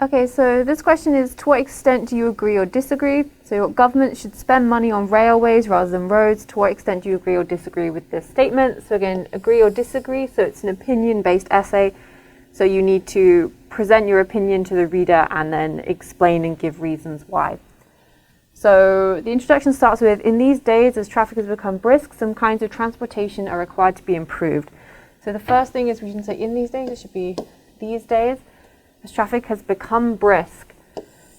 Okay, so this question is, to what extent do you agree or disagree? So government should spend money on railways rather than roads. To what extent do you agree or disagree with this statement? So again, agree or disagree. So it's an opinion-based essay. So you need to present your opinion to the reader and then explain and give reasons why. So the introduction starts with, in these days, as traffic has become brisk, some kinds of transportation are required to be improved. So the first thing is we can say in these days, it should be these days, as traffic has become brisk.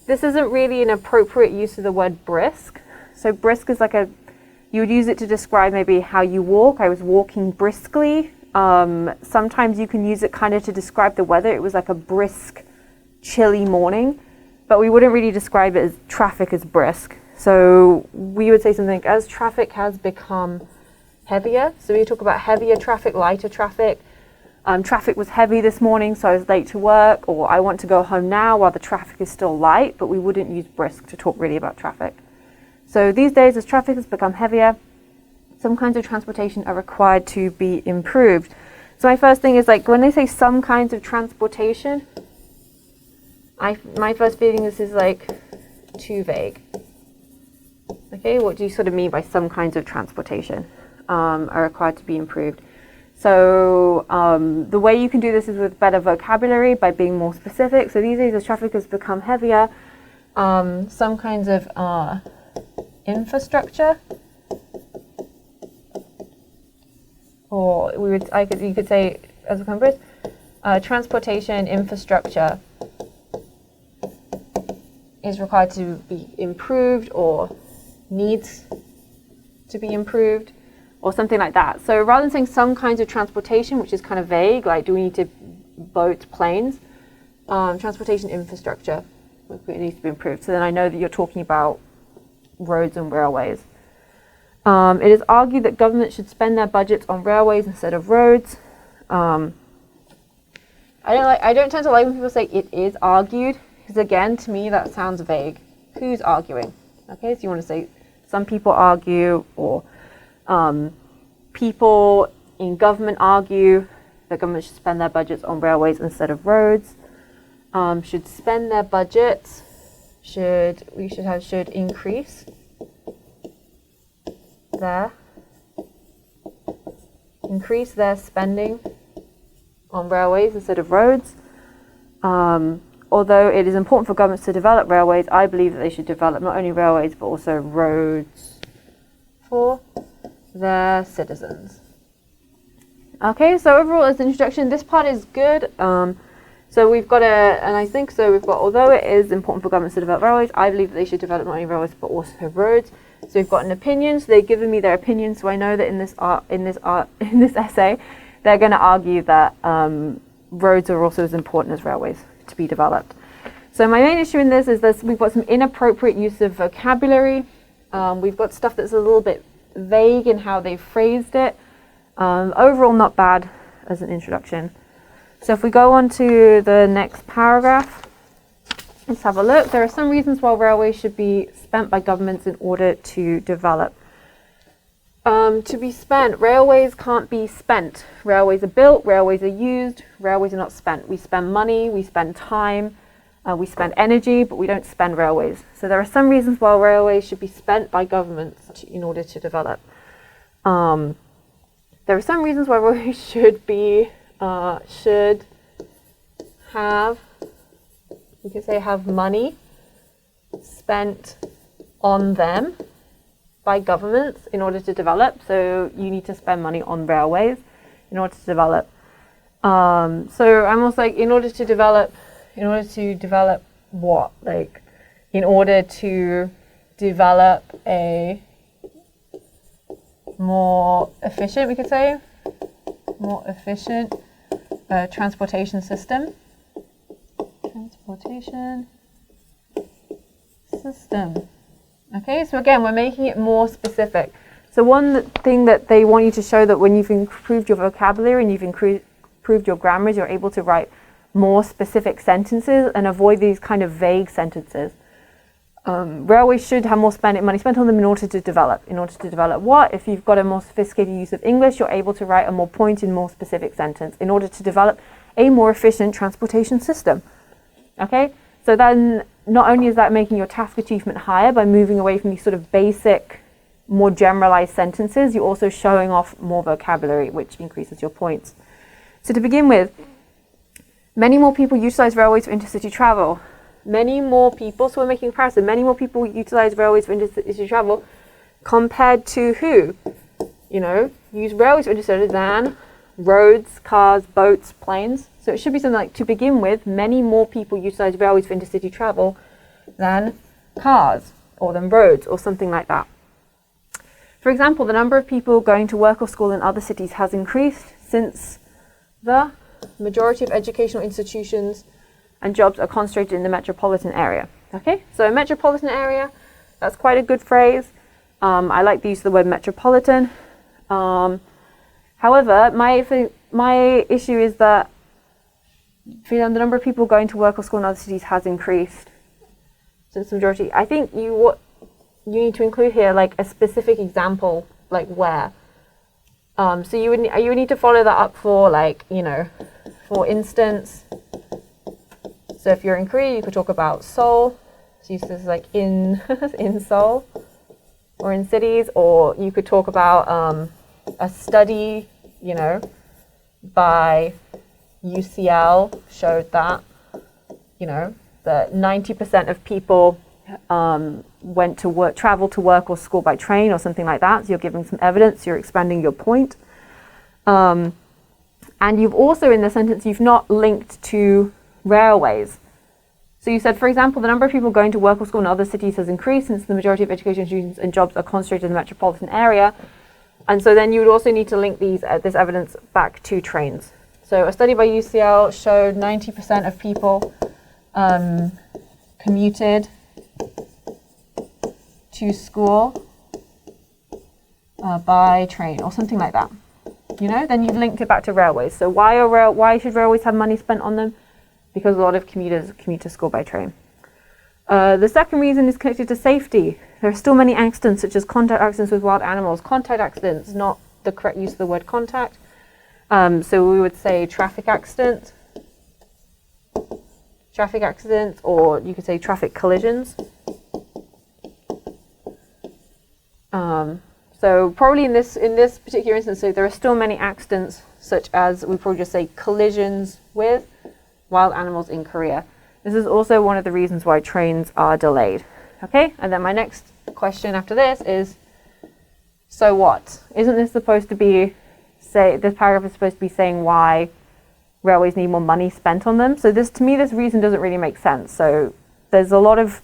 This isn't really an appropriate use of the word brisk. So brisk is like you would use it to describe maybe how you walk. I was walking briskly. Sometimes you can use it kind of to describe the weather. It was like a brisk, chilly morning, but we wouldn't really describe it as traffic as brisk. So we would say something as traffic has become heavier. So we talk about heavier traffic, lighter traffic. Traffic was heavy this morning, so I was late to work, or I want to go home now while the traffic is still light, but we wouldn't use brisk to talk really about traffic. So these days, as traffic has become heavier, some kinds of transportation are required to be improved. So my first thing is, like, when they say some kinds of transportation, my first feeling is like too vague. Okay, what do you sort of mean by some kinds of transportation are required to be improved? So the way you can do this is with better vocabulary, by being more specific. So these days as traffic has become heavier, some kinds of infrastructure, or you could say as a compass, transportation infrastructure is required to be improved or needs to be improved, or something like that. So rather than saying some kinds of transportation, which is kind of vague, like do we need to boat, planes, transportation infrastructure needs to be improved. So then I know that you're talking about roads and railways. It is argued that government should spend their budgets on railways instead of roads. I don't tend to like when people say it is argued, because again, to me that sounds vague. Who's arguing? Okay, so you want to say some people argue, or people in government argue that government should spend their budgets on railways instead of roads. Should spend their budgets, should increase their spending on railways instead of roads. Although it is important for governments to develop railways, I believe that they should develop not only railways but also roads for their citizens. Okay, so overall as an introduction, this part is good. So we've got although it is important for governments to develop railways, I believe that they should develop not only railways but also roads. So we've got an opinion, so they've given me their opinion, so I know that in this essay, they're going to argue that roads are also as important as railways to be developed. So my main issue in this is that we've got some inappropriate use of vocabulary. We've got stuff that's a little bit vague in how they phrased it. Overall, not bad as an introduction. So if we go on to the next paragraph, let's have a look. There are some reasons why railways should be spent by governments in order to develop. To be spent, railways can't be spent. Railways are built, railways are used, railways are not spent. We spend money, we spend time, we spend energy, but we don't spend railways. So there are some reasons why railways should be spent by governments in order to develop. There are some reasons why railways should have money spent on them by governments in order to develop. So you need to spend money on railways in order to develop. So I'm also like, in order to develop what? Like, in order to develop a more efficient, we could say, more efficient transportation system. Okay, so again, we're making it more specific. So one thing that they want you to show, that when you've improved your vocabulary and you've improved your grammar, you're able to write more specific sentences and avoid these kind of vague sentences. railways should have more money spent on them in order to develop. In order to develop what? If you've got a more sophisticated use of English, you're able to write a more pointed, more specific sentence in order to develop a more efficient transportation system. Okay? So then not only is that making your task achievement higher by moving away from these sort of basic, more generalized sentences, you're also showing off more vocabulary, which increases your points. So to begin with, many more people utilize railways for intercity travel. Many more people, so we're making a comparison, many more people utilize railways for intercity travel compared to who? You know, use railways for intercity than roads, cars, boats, planes. So it should be something like, to begin with, many more people utilize railways for intercity travel than cars or than roads or something like that. For example, the number of people going to work or school in other cities has increased since the majority of educational institutions and jobs are concentrated in the metropolitan area. Okay, so metropolitan area, that's quite a good phrase. I like the use of the word metropolitan. However, my issue is that the number of people going to work or school in other cities has increased since the majority. I think you need to include here like a specific example, like where. So you would need to follow that up for, like, you know, for instance. So if you're in Korea, you could talk about Seoul. So this is like in in Seoul or in cities, or you could talk about a study, you know, by UCL showed that, you know, that 90% of people traveled to work or school by train or something like that. So you're giving some evidence, you're expanding your point. And you've also, in the sentence, you've not linked to railways. So you said, for example, the number of people going to work or school in other cities has increased since the majority of education institutions and jobs are concentrated in the metropolitan area. And so then you would also need to link this evidence back to trains. So a study by UCL showed 90% of people commuted to school by train or something like that. You know, then you've linked it back to railways. So why should railways have money spent on them? Because a lot of commuters commute to school by train. The second reason is connected to safety. There are still many accidents, such as contact accidents with wild animals. Contact accidents, not the correct use of the word contact. So we would say traffic accidents, or you could say traffic collisions. So probably in this particular instance, so there are still many accidents, such as we probably just say collisions with wild animals in Korea. This is also one of the reasons why trains are delayed. Okay, and then my next question after this is, so what? Isn't this supposed to be, this paragraph is supposed to be saying why railways need more money spent on them? So to me, this reason doesn't really make sense. So there's a lot of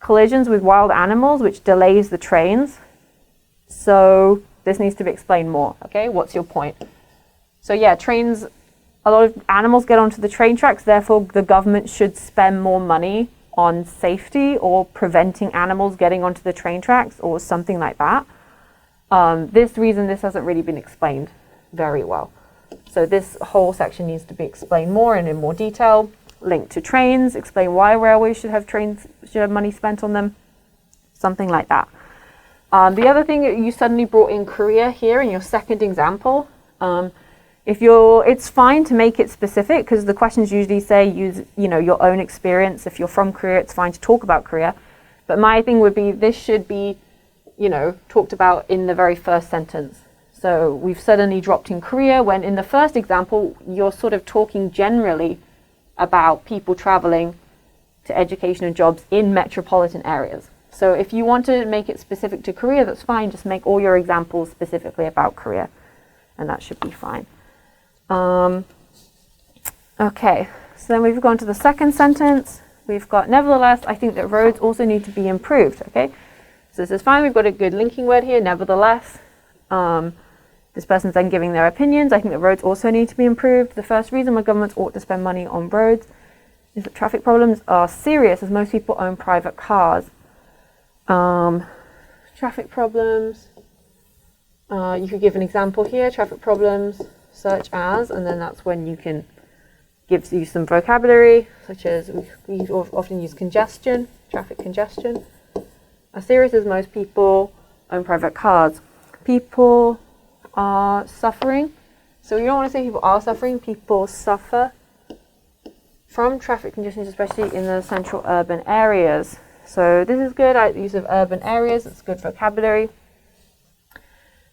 collisions with wild animals, which delays the trains. So this needs to be explained more. Okay, what's your point? So yeah, trains, a lot of animals get onto the train tracks, therefore the government should spend more money on safety or preventing animals getting onto the train tracks or something like that. This hasn't really been explained very well. So this whole section needs to be explained more and in more detail, linked to trains, explain why railways should have money spent on them, something like that. The other thing, you suddenly brought in Korea here in your second example. It's fine to make it specific because the questions usually say use, your own experience. If you're from Korea, it's fine to talk about Korea. But my thing would be, this should be, talked about in the very first sentence. So we've suddenly dropped in Korea when in the first example, you're sort of talking generally about people traveling to education and jobs in metropolitan areas. So if you want to make it specific to Korea, that's fine. Just make all your examples specifically about Korea, and that should be fine. Okay, so then we've gone to the second sentence. We've got, nevertheless, I think that roads also need to be improved. Okay, so this is fine. We've got a good linking word here, nevertheless. This person's then giving their opinions. I think that roads also need to be improved. The first reason why governments ought to spend money on roads is that traffic problems are serious, as most people own private cars. Traffic problems. You could give an example here. Traffic problems such as, and then that's when you can give you some vocabulary, such as we often use congestion. traffic congestion. As serious as most people own private cars. People are suffering. So you don't want to say people are suffering, people suffer from traffic congestion, especially in the central urban areas. So this is good, use of urban areas, it's good vocabulary.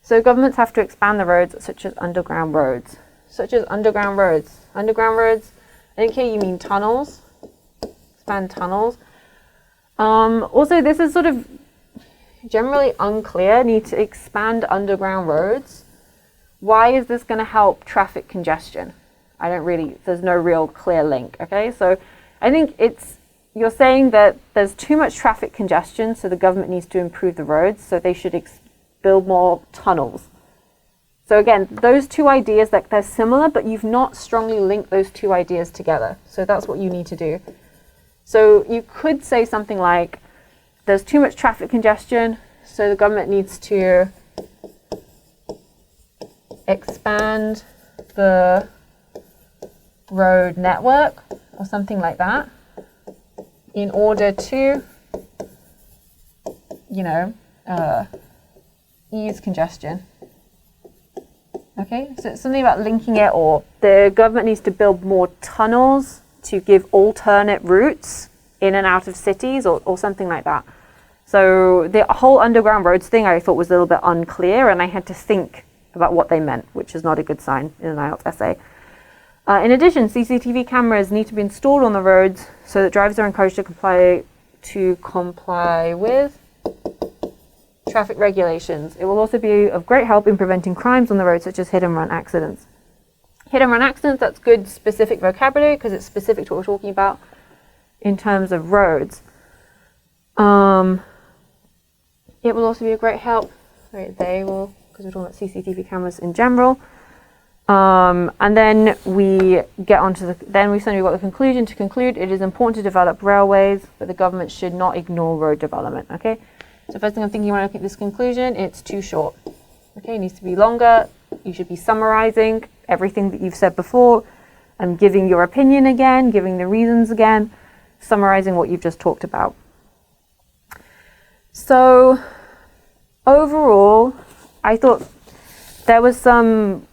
So governments have to expand the roads, such as underground roads. Such as underground roads. Underground roads, I think here you mean tunnels. Expand tunnels. Also, this is sort of generally unclear. Need to expand underground roads. Why is this going to help traffic congestion? There's no real clear link, okay? So I think you're saying that there's too much traffic congestion, so the government needs to improve the roads, so they should build more tunnels. So again, those two ideas, they're similar, but you've not strongly linked those two ideas together. So that's what you need to do. So you could say something like, there's too much traffic congestion, so the government needs to expand the road network, or something like that, in order to, ease congestion. Okay, so it's something about linking it, or the government needs to build more tunnels to give alternate routes in and out of cities, or something like that. So the whole underground roads thing I thought was a little bit unclear, and I had to think about what they meant, which is not a good sign in an IELTS essay. In addition, CCTV cameras need to be installed on the roads so that drivers are encouraged to comply with traffic regulations. It will also be of great help in preventing crimes on the road, such as hit and run accidents. Hit and run accidents, that's good specific vocabulary because it's specific to what we're talking about in terms of roads. It will also be a great help. They will, because we're talking about CCTV cameras in general. And then we get on to we've got the conclusion. To conclude, it is important to develop railways, but the government should not ignore road development, okay? So first thing I'm thinking when I look at this conclusion, it's too short. Okay, it needs to be longer. You should be summarizing everything that you've said before and giving your opinion again, giving the reasons again, summarizing what you've just talked about. So overall, I thought there was some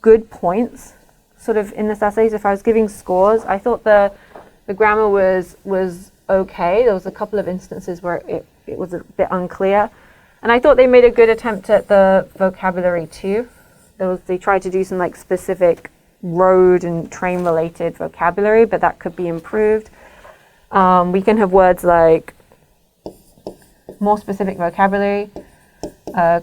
good points sort of in this essay. So if I was giving scores, I thought the grammar was okay. There was a couple of instances where it was a bit unclear. And I thought they made a good attempt at the vocabulary too. They tried to do some like specific road and train related vocabulary, but that could be improved. We can have words like more specific vocabulary,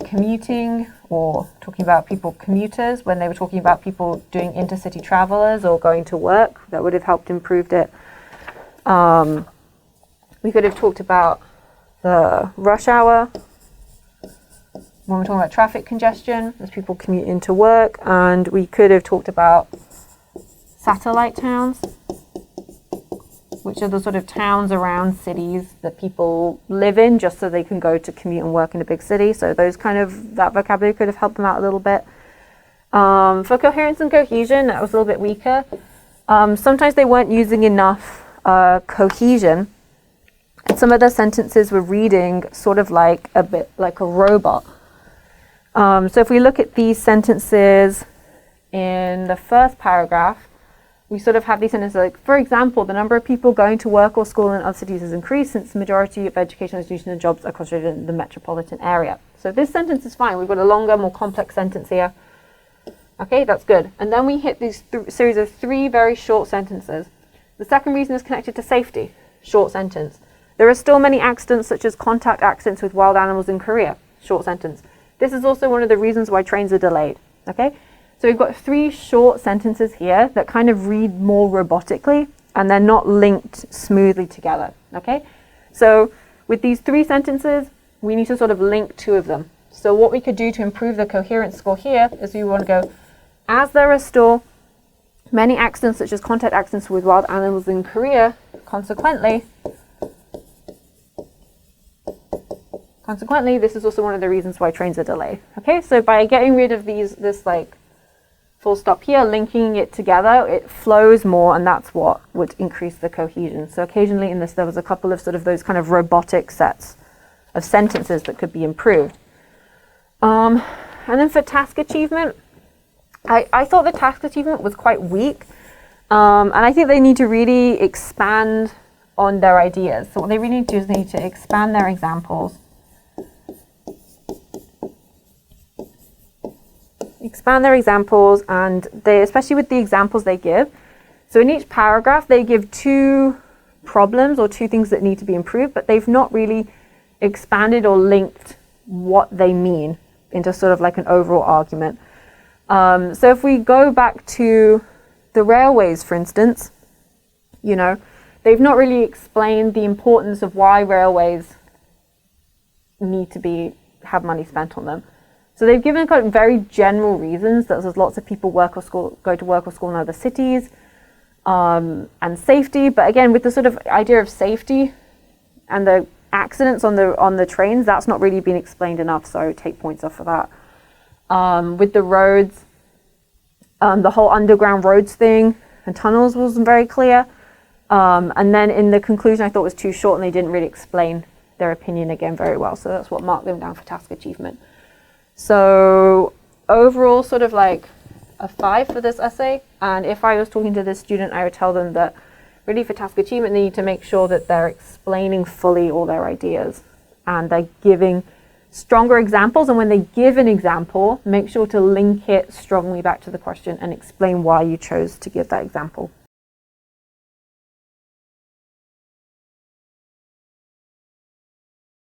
commuting, or talking about commuters when they were talking about people doing intercity travelers or going to work. That would have helped improved it. We could have talked about the rush hour when we're talking about traffic congestion as people commute into work, and we could have talked about satellite towns, which are the sort of towns around cities that people live in just so they can go to commute and work in a big city. So that vocabulary could have helped them out a little bit. For coherence and cohesion, that was a little bit weaker. Sometimes they weren't using enough cohesion, and some of the sentences were reading sort of like a bit like a robot. So if we look at these sentences in the first paragraph, we sort of have these sentences like, for example, the number of people going to work or school in other cities has increased since the majority of educational institutions and jobs are concentrated in the metropolitan area. So this sentence is fine. We've got a longer, more complex sentence here. Okay, that's good. And then we hit these series of three very short sentences. The second reason is connected to safety. Short sentence. There are still many accidents, such as contact accidents with wild animals in Korea. Short sentence. This is also one of the reasons why trains are delayed. Okay? So we've got three short sentences here that kind of read more robotically, and they're not linked smoothly together. Okay? So with these three sentences, we need to sort of link two of them. So what we could do to improve the coherence score here is we want to go, as there are still many accidents, such as contact accidents with wild animals in Korea, consequently, this is also one of the reasons why trains are delayed. Okay, so by getting rid of this like full stop here, linking it together, it flows more, and that's what would increase the cohesion. So occasionally in this, there was a couple of sort of those kind of robotic sets of sentences that could be improved. And then for task achievement, I thought the task achievement was quite weak. And I think they need to really expand on their ideas. So what they really need to do is they need to expand their examples. Expand their examples, and they, especially with the examples they give. So in each paragraph, they give 2 problems or 2 things that need to be improved, but they've not really expanded or linked what they mean into sort of like an overall argument. So if we go back to the railways, for instance, you know, they've not really explained the importance of why railways need to have money spent on them. So they've given kind of very general reasons that there's lots of people go to work or school in other cities, and safety. But again, with the sort of idea of safety and the accidents on the trains, that's not really been explained enough. So take points off for that. With the roads, the whole underground roads thing and tunnels wasn't very clear. And then in the conclusion, I thought was too short, and they didn't really explain their opinion again very well. So that's what marked them down for task achievement. So overall, sort of like a 5 for this essay. And if I was talking to this student, I would tell them that really for task achievement, they need to make sure that they're explaining fully all their ideas and they're giving stronger examples. And when they give an example, make sure to link it strongly back to the question and explain why you chose to give that example.